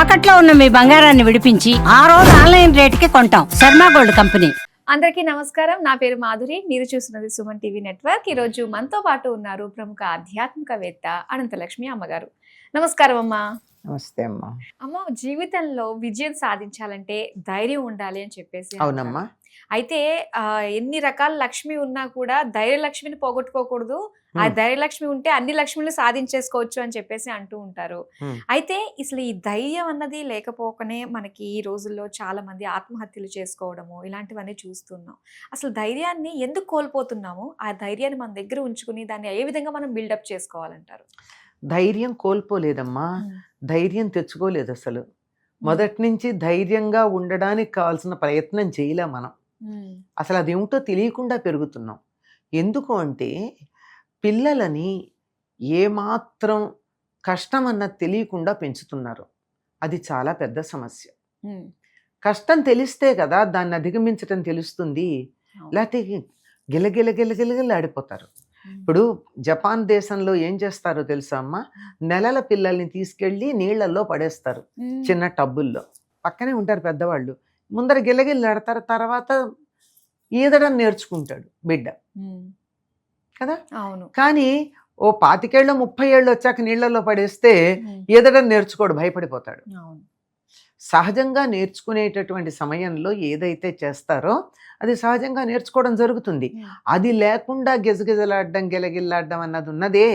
తాకట్లో ఉన్న మీ బంగారాన్ని విడిపించి ఆ రోజు ఆన్లైన్ రేటుకి కొంటాం. Sharma gold company. అందరికీ నమస్కారం. నా పేరు మాధురి. మీరు చూస్తున్నది సుమన్ టీవీ నెట్వర్క్. ఈ రోజు మనతో పాటు ఉన్నారు ప్రముఖ ఆధ్యాత్మికవేత్త అనంతలక్ష్మి అమ్మగారు. నమస్కారం అమ్మా. నమస్తే అమ్మా. అమ్మ, జీవితంలో విజయం సాధించాలంటే ధైర్యం ఉండాలి అని చెప్పేసి అవునమ్మా. అయితే ఎన్ని రకాల లక్ష్మి ఉన్నా కూడా ధైర్యలక్ష్మిని పోగొట్టుకోకూడదు. ఆ ధైర్యలక్ష్మి ఉంటే అన్ని లక్ష్మిని సాధించేసుకోవచ్చు అని చెప్పేసి అంటూ ఉంటారు. అయితే అసలు ఈ ధైర్యం అన్నది లేకపోకనే మనకి ఈ రోజుల్లో చాలా మంది ఆత్మహత్యలు చేసుకోవడము ఇలాంటివన్నీ చూస్తున్నాం. అసలు ధైర్యాన్ని ఎందుకు కోల్పోతున్నాము? ఆ ధైర్యాన్ని మన దగ్గర ఉంచుకుని దాన్ని ఏ విధంగా మనం బిల్డప్ చేసుకోవాలంటారు? ధైర్యం కోల్పోలేదమ్మా, ధైర్యం తెచ్చుకోలేదు. అసలు మొదటి నుంచి ధైర్యంగా ఉండడానికి కావాల్సిన ప్రయత్నం చేయలే మనం. అసలు అదేమిటో తెలియకుండా పెరుగుతున్నాం. ఎందుకు అంటే పిల్లలని ఏమాత్రం కష్టం అన్నది తెలియకుండా పెంచుతున్నారు. అది చాలా పెద్ద సమస్య. కష్టం తెలిస్తే కదా దాన్ని అధిగమించడం తెలుస్తుంది. లేకపోతే గిలగిల ఆడిపోతారు. ఇప్పుడు జపాన్ దేశంలో ఏం చేస్తారో తెలుసా అమ్మా? నెలల పిల్లల్ని తీసుకెళ్ళి నీళ్లలో పడేస్తారు, చిన్న టబ్బుల్లో. పక్కనే ఉంటారు పెద్దవాళ్ళు. ముందర గిలగిల్లు ఆడతారు, తర్వాత ఈదడం నేర్చుకుంటాడు బిడ్డ కదా. అవును. కానీ ఓ 25 ఏళ్ళు 30 ఏళ్ళు వచ్చాక నీళ్లలో పడేస్తే ఈదడం నేర్చుకోడు, భయపడిపోతాడు. సహజంగా నేర్చుకునేటటువంటి సమయంలో ఏదైతే చేస్తారో అది సహజంగా నేర్చుకోవడం జరుగుతుంది. అది లేకుండా గిజగిజలాడడం గిలగిల్లాడడం అన్నది ఉన్నదే,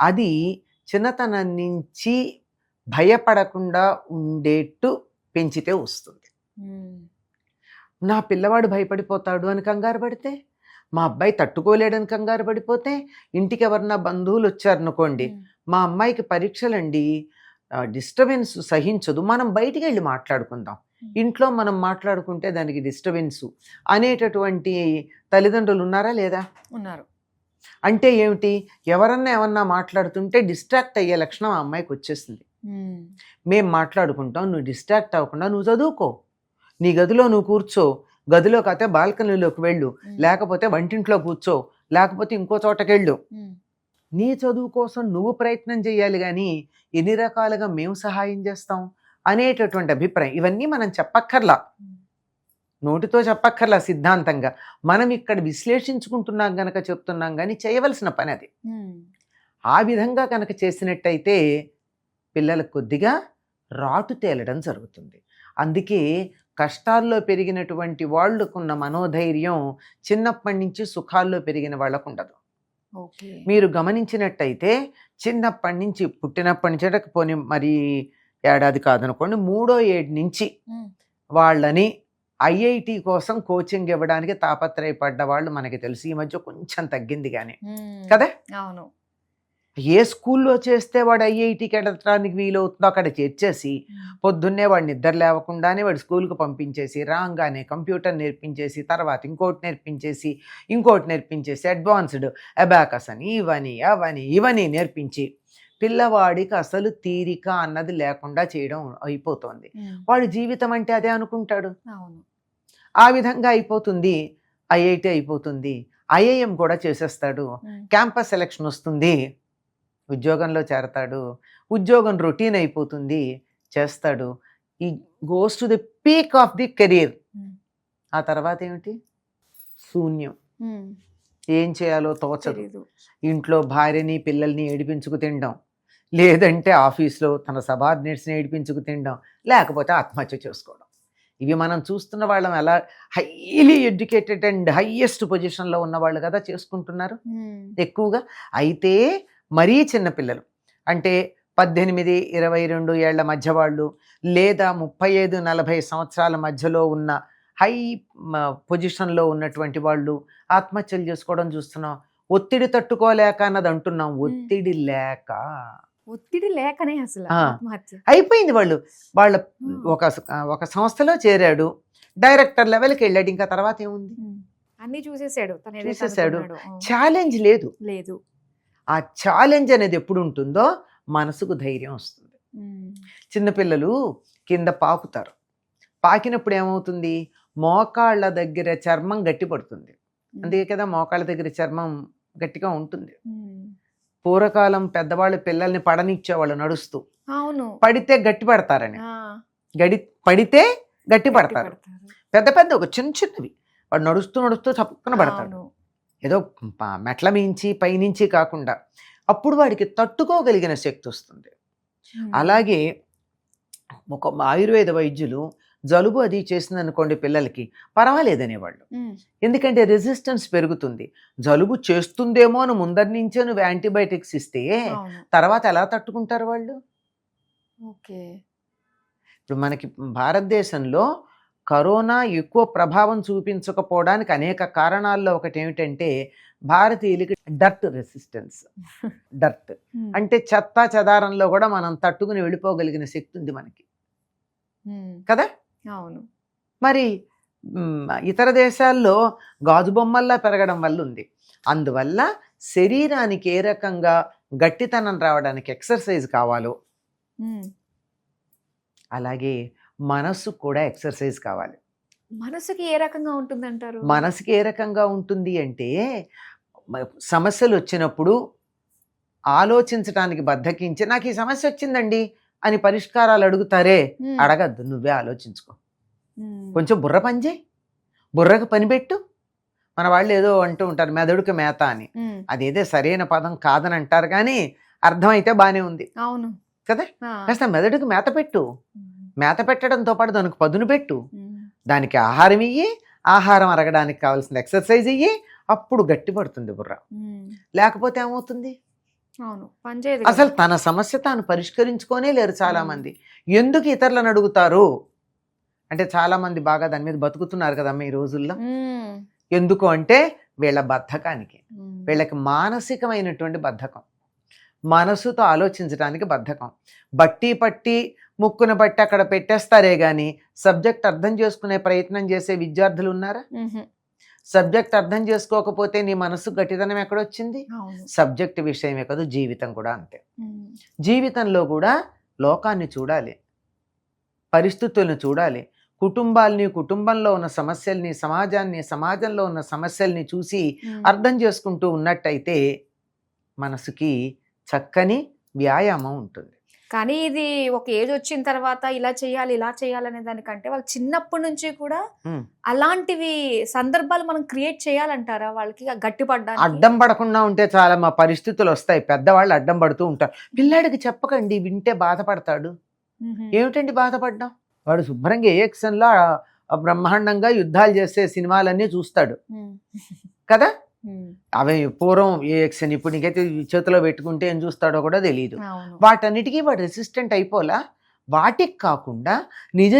అది చిన్నతనం నుంచి భయపడకుండా ఉండేట్టు పెంచితే వస్తుంది. నా పిల్లవాడు భయపడిపోతాడు అని కంగారు పడితే, మా అబ్బాయి తట్టుకోలేడని కంగారు పడిపోతే, ఇంటికి ఎవరన్నా బంధువులు వచ్చారనుకోండి, మా అమ్మాయికి పరీక్షలండి, డిస్టర్బెన్స్ సహించదు, మనం బయటికి వెళ్ళి మాట్లాడుకుందాం, ఇంట్లో మనం మాట్లాడుకుంటే దానికి డిస్టర్బెన్స్ అనేటటువంటి తల్లిదండ్రులు ఉన్నారా లేదా? ఉన్నారు. అంటే ఏమిటి? ఎవరన్నా ఏమన్నా మాట్లాడుతుంటే డిస్ట్రాక్ట్ అయ్యే లక్షణం ఆ అమ్మాయికి వచ్చేసింది. మేము మాట్లాడుకుంటాం, నువ్వు డిస్ట్రాక్ట్ అవ్వకుండా నువ్వు చదువుకో, నీ గదిలో నువ్వు కూర్చో, గదిలో కాతే బాల్కనీలోకి వెళ్ళు, లేకపోతే వంటింట్లో కూర్చో, లేకపోతే ఇంకో చోటకెళ్ళు. నీ చదువు కోసం నువ్వు ప్రయత్నం చేయాలి, కానీ ఎన్ని రకాలుగా మేము సహాయం చేస్తాం అనేటటువంటి అభిప్రాయం. ఇవన్నీ మనం చెప్పక్కర్లా, నోటితో చెప్పక్కర్లా, సిద్ధాంతంగా మనం ఇక్కడ విశ్లేషించుకుంటున్నాం గనక చెప్తున్నాం, కానీ చేయవలసిన పని అది. ఆ విధంగా కనుక చేసినట్టయితే పిల్లలకు కొద్దిగా రాటు తేలడం జరుగుతుంది. అందుకే కష్టాల్లో పెరిగినటువంటి వాళ్ళకున్న మనోధైర్యం చిన్నప్పటి నుంచి సుఖాల్లో పెరిగిన వాళ్ళకు ఉండదు. మీరు గమనించినట్టయితే చిన్నప్పటి నుంచి, పుట్టినప్పటి నుంచి పోనీ మరి ఏడాది కాదనుకోండి, 3వ ఏడు నుంచి వాళ్ళని ఐఐటి కోసం కోచింగ్ ఇవ్వడానికి తాపత్రయపడ్డ వాళ్ళు మనకి తెలుసు. ఈ మధ్య కొంచెం తగ్గింది కానీ కదా. అవును. ఏ స్కూల్లో చేస్తే వాడు ఐఐటికి వెళ్ళడానికి వీలవుతుందో అక్కడ చేర్చేసి, పొద్దున్నే వాడు నిద్ర లేవకుండానే వాడు స్కూల్కి పంపించేసి, రాగానే కంప్యూటర్ నేర్పించేసి, తర్వాత ఇంకోటి నేర్పించేసి అడ్వాన్స్డ్ అబాకస్ అని ఇవని నేర్పించి పిల్లవాడికి అసలు తీరిక అన్నది లేకుండా చేయడం అయిపోతుంది. వాడి జీవితం అంటే అదే అనుకుంటాడు. ఆ విధంగా అయిపోతుంది. ఐఐటి అయిపోతుంది, ఐఐఎం కూడా చేసేస్తాడు, క్యాంపస్ సెలక్షన్ వస్తుంది, ఉద్యోగంలో చేరతాడు, ఉద్యోగం రొటీన్ అయిపోతుంది, చేస్తాడు. ఈ goes to the peak of the career. ఆ తర్వాత ఏమిటి? శూన్యం. ఏం చేయాలో తోచదు. ఇంట్లో భార్యని పిల్లల్ని ఏడిపించుకు తినడం, లేదంటే ఆఫీస్లో తన సబార్డినేట్స్ని ఏడిపించుకు తినడం, లేకపోతే ఆత్మహత్య చేసుకోవడం. ఇవి మనం చూస్తున్న వాళ్ళం. ఎలా హైలీ ఎడ్యుకేటెడ్ అండ్ హైయెస్ట్ పొజిషన్లో ఉన్న వాళ్ళు కదా చేసుకుంటున్నారు ఎక్కువగా. అయితే మరీ చిన్నపిల్లలు అంటే 18-22 ఏళ్ల మధ్య వాళ్ళు, లేదా 35-40 సంవత్సరాల మధ్యలో ఉన్న హై పొజిషన్లో ఉన్నటువంటి వాళ్ళు ఆత్మహత్యలు చేసుకోవడం చూస్తున్నాం. ఒత్తిడి తట్టుకోలేక అన్నది అంటున్నాం. ఒత్తిడి లేకనే అసలు అయిపోయింది. వాళ్ళ ఒక సంస్థలో చేరాడు, డైరెక్టర్ లెవెల్కి వెళ్ళాడు, ఇంకా తర్వాత ఏముంది? అన్ని చూసేసాడు. ఛాలెంజ్ లేదు. ఆ ఛాలెంజ్ అనేది ఎప్పుడు ఉంటుందో మనసుకు ధైర్యం వస్తుంది. చిన్నపిల్లలు కింద పాకుతారు, పాకినప్పుడు ఏమవుతుంది? మోకాళ్ళ దగ్గర చర్మం గట్టి పడుతుంది. అందుకే కదా మోకాళ్ళ దగ్గర చర్మం గట్టిగా ఉంటుంది. పూర్వకాలం పెద్దవాళ్ళు పిల్లల్ని పడనిచ్చేవాళ్ళు నడుస్తూ, అవును, పడితే గట్టి పడతారని. పడితే గట్టి పడతారు. పడతారు. పెద్ద పెద్ద ఒక చిన్నవి వాడు నడుస్తూ నడుస్తూ చప్పున పడతాడు. అవును. ఏదో మెట్ల మించి పైనుంచి కాకుండా అప్పుడు వాడికి తట్టుకోగలిగిన శక్తి వస్తుంది. అలాగే ఒక ఆయుర్వేద వైద్యులు జలుబు అది చేసింది అనుకోండి పిల్లలకి పర్వాలేదనేవాళ్ళు. ఎందుకంటే రెసిస్టెన్స్ పెరుగుతుంది. జలుబు చేస్తుందేమో అని ముందరి నుంచే నువ్వు యాంటీబయాటిక్స్ ఇస్తే అవును. తర్వాత ఎలా తట్టుకుంటారు వాళ్ళు? ఓకే. ఇప్పుడు మనకి భారతదేశంలో కరోనా ఎక్కువ ప్రభావం చూపించకపోవడానికి అనేక కారణాల్లో ఒకటి ఏమిటంటే భారతీయులకి డర్ట్ రెసిస్టెన్స్. డర్ట్ అంటే చెత్త చెదారంలో కూడా మనం తట్టుకుని వెళ్ళిపోగలిగిన శక్తి ఉంది మనకి కదా. అవును. మరి ఇతర దేశాల్లో గాజు బొమ్మల్లా పెరగడం వల్ల ఉంది. అందువల్ల శరీరానికి ఏ రకంగా గట్టితనం రావడానికి ఎక్సర్సైజ్ కావాలో అలాగే మనసు కూడా ఎక్సర్సైజ్ కావాలి. మనసుకి ఏ రకంగా ఉంటుందంటారు? మనసుకి ఏ రకంగా ఉంటుంది అంటే సమస్యలు వచ్చినప్పుడు ఆలోచించడానికి బద్ధకించి నాకు ఈ సమస్య వచ్చిందండి అని పరిష్కారాలు అడుగుతారే, అడగద్దు. నువ్వే ఆలోచించుకో. కొంచెం బుర్ర పని చేయి, బుర్రకు పనిపెట్టు. మన వాళ్ళు ఏదో అంటూ ఉంటారు మెదడుకి మేత అని. అదేదే సరైన పదం కాదని అంటారు కానీ అర్థమైతే బానే ఉంది. అవును కదా. కాస్త మెదడుకి మేత పెట్టు. మేత పెట్టడంతో పాటు దానికి పదును పెట్టు. దానికి ఆహారం ఇయ్యి, ఆహారం అరగడానికి కావాల్సిన ఎక్సర్సైజ్ ఇయ్యి. అప్పుడు గట్టి పడుతుంది బుర్ర. లేకపోతే ఏమవుతుంది? అసలు తన సమస్య తాను పరిష్కరించుకోనే లేరు చాలా మంది. ఎందుకు ఇతరులను అడుగుతారు అంటే చాలా మంది బాగా దాని మీద బతుకుతున్నారు కదమ్మా ఈ రోజుల్లో. ఎందుకు అంటే వీళ్ళ బద్ధకానికి, వీళ్ళకి మానసికమైనటువంటి బద్ధకం, మనసుతో ఆలోచించడానికి బద్ధకం. బట్టి పట్టి ముక్కును బట్టి అక్కడ పెట్టేస్తారే గాని సబ్జెక్ట్ అర్థం చేసుకునే ప్రయత్నం చేసే విద్యార్థులు ఉన్నారా? సబ్జెక్ట్ అర్థం చేసుకోకపోతే నీ మనసు గట్టిదనం ఎక్కడొచ్చింది? సబ్జెక్ట్ విషయమే కాదు, జీవితం కూడా అంతే. జీవితంలో కూడా లోకాన్ని చూడాలి, పరిస్థితులను చూడాలి, కుటుంబాల్ని, కుటుంబంలో ఉన్న సమస్యల్ని, సమాజాన్ని, సమాజంలో ఉన్న సమస్యల్ని చూసి అర్థం చేసుకుంటూ ఉన్నట్టయితే మనసుకి చక్కని వ్యాయామం ఉంటుంది. కానీ ఇది ఒక ఏజ్ వచ్చిన తర్వాత ఇలా చేయాలి ఇలా చేయాలనే దానికంటే వాళ్ళు చిన్నప్పటి నుంచి కూడా అలాంటివి సందర్భాలు మనం క్రియేట్ చేయాలంటారా వాళ్ళకి గట్టిపడ్డానికి? అడ్డం పడకుండా ఉంటే చాలా మా పరిస్థితులు వస్తాయి. పెద్దవాళ్ళు అడ్డం పడుతూ ఉంటారు. పిల్లాడికి చెప్పకండి, వింటే బాధపడతాడు. ఏమిటండి బాధపడ్డాం? వాడు శుభ్రంగా ఏఎక్సన్లో బ్రహ్మాండంగా యుద్ధాలు చేసే సినిమాలన్నీ చూస్తాడు కదా. అవి పూర్వం ఏఎక్సన్ ఇప్పుడు నీకైతే చేతిలో పెట్టుకుంటే ఏం చూస్తాడో కూడా తెలియదు. వాటన్నిటికీ వాడు రెసిస్టెంట్ అయిపోలా. వాటికి కాకుండా నిజ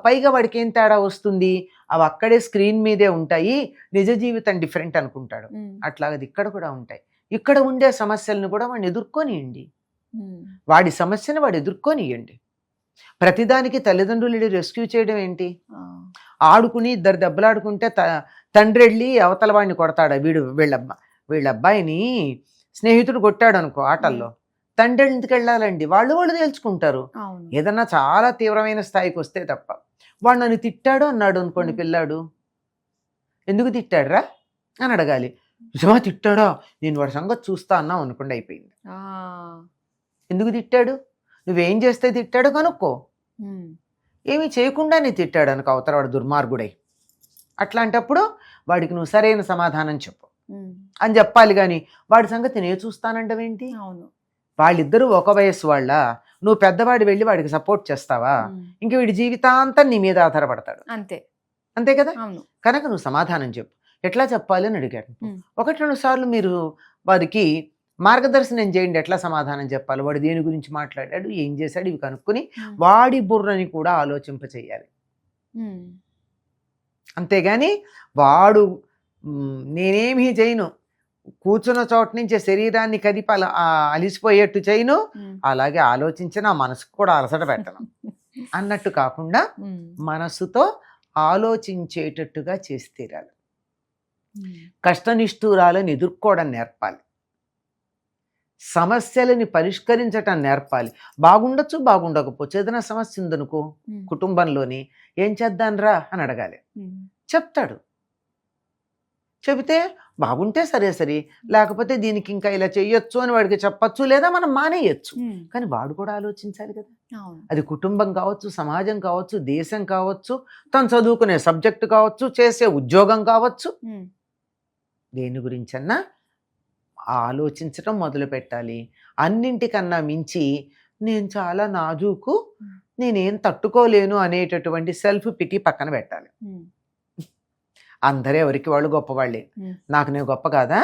పైగా వాడికి ఏం తేడా వస్తుంది? అవి అక్కడే స్క్రీన్ మీదే ఉంటాయి, నిజ జీవితం డిఫరెంట్ అనుకుంటాడు. అట్లాగది ఇక్కడ కూడా ఉంటాయి. ఇక్కడ ఉండే సమస్యలను కూడా వాడిని ఎదుర్కొనియండి. వాడి సమస్యను వాడు ఎదుర్కొనియండి. ప్రతిదానికి తల్లిదండ్రులు రెస్క్యూ చేయడం ఏంటి? ఆడుకుని ఇద్దరు దెబ్బలాడుకుంటే తండ్రి వెళ్ళి అవతల వాడిని కొడతాడు. వీళ్ళ అబ్బాయిని స్నేహితుడు కొట్టాడు అనుకో ఆటల్లో, తండ్రి ఎందుకు వెళ్ళాలండి? వాళ్ళు తేల్చుకుంటారు. ఏదన్నా చాలా తీవ్రమైన స్థాయికి వస్తే తప్ప. వాడు నన్ను తిట్టాడు అన్నాడు అనుకోండి పిల్లాడు, ఎందుకు తిట్టాడురా అని అడగాలి. నిజమా తిట్టాడా? నేను వాడి సంగతి చూస్తా అన్నావు అనుకోండి, అయిపోయింది. ఎందుకు తిట్టాడు? నువ్వేం చేస్తే తిట్టాడు కనుక్కో. ఏమీ చేయకుండానే తిట్టాడు అనుకో అవతల వాడు దుర్మార్గుడై. అట్లాంటప్పుడు వాడికి నువ్వు సరైన సమాధానం చెప్పు అని చెప్పాలి. కానీ వాడి సంగతి నేను చూస్తానంటవేంటి? వాళ్ళిద్దరూ ఒక వయస్సు వాళ్ళ. నువ్వు పెద్దవాడి వెళ్ళి వాడికి సపోర్ట్ చేస్తావా? ఇంక వీడి జీవితాంతం నీ మీద ఆధారపడతాడు. అంతే కదా. కనుక నువ్వు సమాధానం చెప్పు. ఎట్లా చెప్పాలి అని అడిగాడు. 1-2 సార్లు మీరు వారికి మార్గదర్శనం చేయండి, ఎట్లా సమాధానం చెప్పాలి, వాడు దేని గురించి మాట్లాడాడు, ఏం చేశాడు, ఇవి కనుక్కొని వాడి బుర్రని కూడా ఆలోచింపచేయాలి. అంతేగాని వాడు నేనేమీ చేయను, కూర్చున్న చోట నుంచి శరీరాన్ని కదిపి అలిసిపోయేట్టు చేయను, అలాగే ఆలోచించిన మనసుకు కూడా అలసట పెట్టను అన్నట్టు కాకుండా మనసుతో ఆలోచించేటట్టుగా చేసి తీరాలి. కష్టనిష్ఠూరాలను ఎదుర్కోవడం నేర్పాలి, సమస్యలని పరిష్కరించటం నేర్పాలి. బాగుండొచ్చు, బాగుండకపోవచ్చు. ఏదైనా సమస్య ఉందనుకో కుటుంబంలోని, ఏం చేద్దాన్రా అని అడగాలి. చెప్తాడు. చెబితే బాగుంటే సరే సరే, లేకపోతే దీనికి ఇంకా ఇలా చెయ్యొచ్చు అని వాడికి చెప్పచ్చు, లేదా మనం మానేయచ్చు. కానీ వాడు కూడా ఆలోచించాలి కదా. అవును. అది కుటుంబం కావచ్చు, సమాజం కావచ్చు, దేశం కావచ్చు, తను చదువుకునే సబ్జెక్టు కావచ్చు, చేసే ఉద్యోగం కావచ్చు, దేని గురించన్నా ఆలోచించటం మొదలు పెట్టాలి. అన్నింటికన్నా మించి నేను చాలా నాజూకు, నేనేం తట్టుకోలేను అనేటటువంటి సెల్ఫ్ పిటి పక్కన పెట్టాలి. అందరూ ఎవరికి వాళ్ళు గొప్పవాళ్ళే. నాకు నేను గొప్ప కాదా,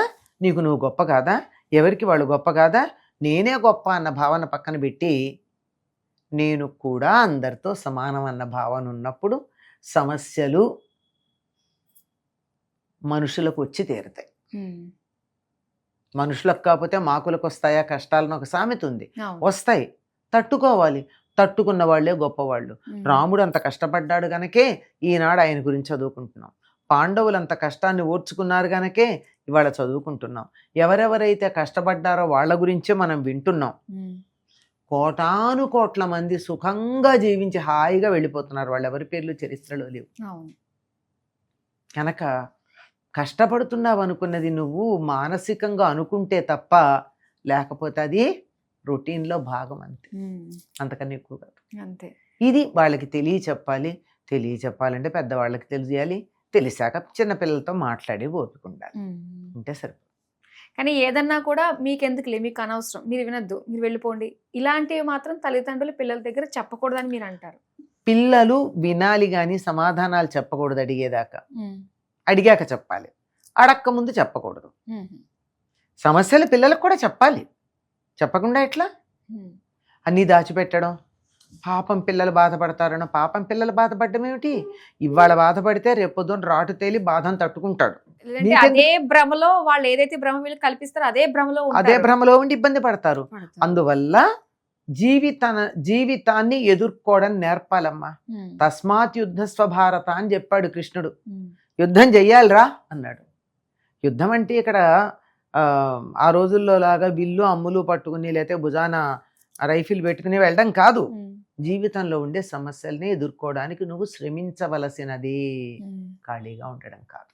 నీకు నువ్వు గొప్ప కాదా, ఎవరికి వాళ్ళు గొప్ప కాదా, నేనే గొప్ప అన్న భావన పక్కన పెట్టి నేను కూడా అందరితో సమానం అన్న భావన ఉన్నప్పుడు సమస్యలు మనుషులకు వచ్చి తీరుతాయి. మనుషులకు కాకపోతే మాకులకు వస్తాయా కష్టాలను ఒక సామెత ఉంది. వస్తాయి, తట్టుకోవాలి. తట్టుకున్న వాళ్ళే గొప్పవాళ్ళు. రాముడు అంత కష్టపడ్డాడు గనకే ఈనాడు ఆయన గురించి చదువుకుంటున్నాం. పాండవులు అంత కష్టాన్ని ఓర్చుకున్నారు గనకే ఇవాళ చదువుకుంటున్నాం. ఎవరెవరైతే కష్టపడ్డారో వాళ్ళ గురించే మనం వింటున్నాం. కోటాను కోట్ల మంది సుఖంగా జీవించి హాయిగా వెళ్ళిపోతున్నారు. వాళ్ళు ఎవరి పేర్లు చరిత్రలో లేవు. కనుక కష్టపడుతున్నావు అనుకున్నది నువ్వు మానసికంగా అనుకుంటే తప్ప, లేకపోతే అది రొటీన్లో భాగం, అంతే, అంతకన్నా ఎక్కువ కాదు. అంతే. ఇది వాళ్ళకి తెలియచెప్పాలి. తెలియచెప్పాలంటే పెద్దవాళ్ళకి తెలియాలి. తెలిసాక చిన్నపిల్లలతో మాట్లాడి ఓపిక ఉండాలి. ఉంటే సరిపోతుంది. కానీ ఏదన్నా కూడా మీకెందుకులే, మీకు అనవసరం, మీరు వినొద్దు, మీరు వెళ్ళిపోండి, ఇలాంటివి మాత్రం తల్లిదండ్రులు పిల్లల దగ్గర చెప్పకూడదని మీరు అంటారు. పిల్లలు వినాలి కానీ సమాధానాలు చెప్పకూడదు. అడిగేదాకా, అడిగాక చెప్పాలి. అడక్క ముందు చెప్పకూడదు. సమస్యలు పిల్లలకు కూడా చెప్పాలి. చెప్పకుండా ఎట్లా? అన్నీ దాచిపెట్టడం, పాపం పిల్లలు బాధపడతారనో. పాపం పిల్లలు బాధపడడం ఏమిటి? ఇవాళ బాధపడితే రేపొద్దున రాటు తేలి బాధను తట్టుకుంటాడు. అదే భ్రమలో వాళ్ళు ఏదైతే భ్రమ వీళ్ళు కల్పిస్తారో అదే భ్రమలో ఉండి ఇబ్బంది పడతారు. అందువల్ల జీవితాన్ని ఎదుర్కోవడం నేర్పాలమ్మా. తస్మాత్ యుద్ధ స్వభారత అని చెప్పాడు కృష్ణుడు. యుద్ధం చెయ్యాలిరా అన్నాడు. యుద్ధం అంటే ఇక్కడ ఆ రోజుల్లో లాగా విల్లు అమ్ములు పట్టుకుని లేకపోతే భుజాన రైఫిల్ పెట్టుకుని వెళ్ళడం కాదు. జీవితంలో ఉండే సమస్యల్ని ఎదుర్కోవడానికి నువ్వు శ్రమించవలసినది, ఖాళీగా ఉండడం కాదు.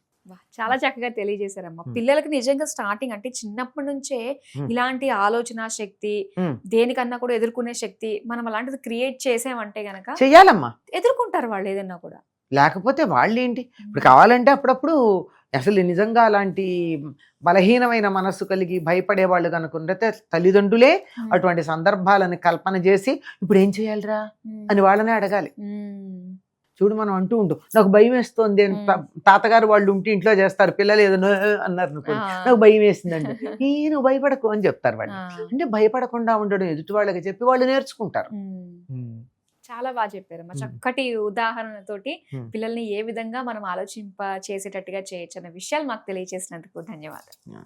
చాలా చక్కగా తెలియజేశారమ్మా. పిల్లలకి నిజంగా స్టార్టింగ్ అంటే చిన్నప్పటి నుంచే ఇలాంటి ఆలోచన శక్తి, దేనికన్నా కూడా ఎదుర్కొనే శక్తి మనం అలాంటిది క్రియేట్ చేసామంటే గనక చెయ్యాలమ్మా. ఎదుర్కొంటారు వాళ్ళు ఏదన్నా కూడా. లేకపోతే వాళ్ళేంటి, ఇప్పుడు కావాలంటే అప్పుడప్పుడు అసలు నిజంగా అలాంటి బలహీనమైన మనస్సు కలిగి భయపడే వాళ్ళు కనుకుంటే తల్లిదండ్రులే అటువంటి సందర్భాలను కల్పన చేసి ఇప్పుడు ఏం చేయాలిరా అని వాళ్ళనే అడగాలి. చూడు, మనం అంటూ ఉంటాం నాకు భయం వేస్తుంది, తాతగారు వాళ్ళు ఉంటే ఇంట్లో చేస్తారు, పిల్లలు ఏదైనా అన్నారు అనుకో, నాకు భయం వేసిందండి, నువ్వు భయపడకు అని చెప్తారు వాళ్ళు. అంటే భయపడకుండా ఉండడం ఎదుటి వాళ్ళకి చెప్పి వాళ్ళు నేర్చుకుంటారు. చాలా బాగా చెప్పారమ్మా. చక్కటి ఉదాహరణతోటి పిల్లల్ని ఏ విధంగా మనం ఆలోచింప చేసేటట్టుగా చేయొచ్చు అన్న విషయాలు మాకు తెలియజేసినందుకు ధన్యవాదాలు.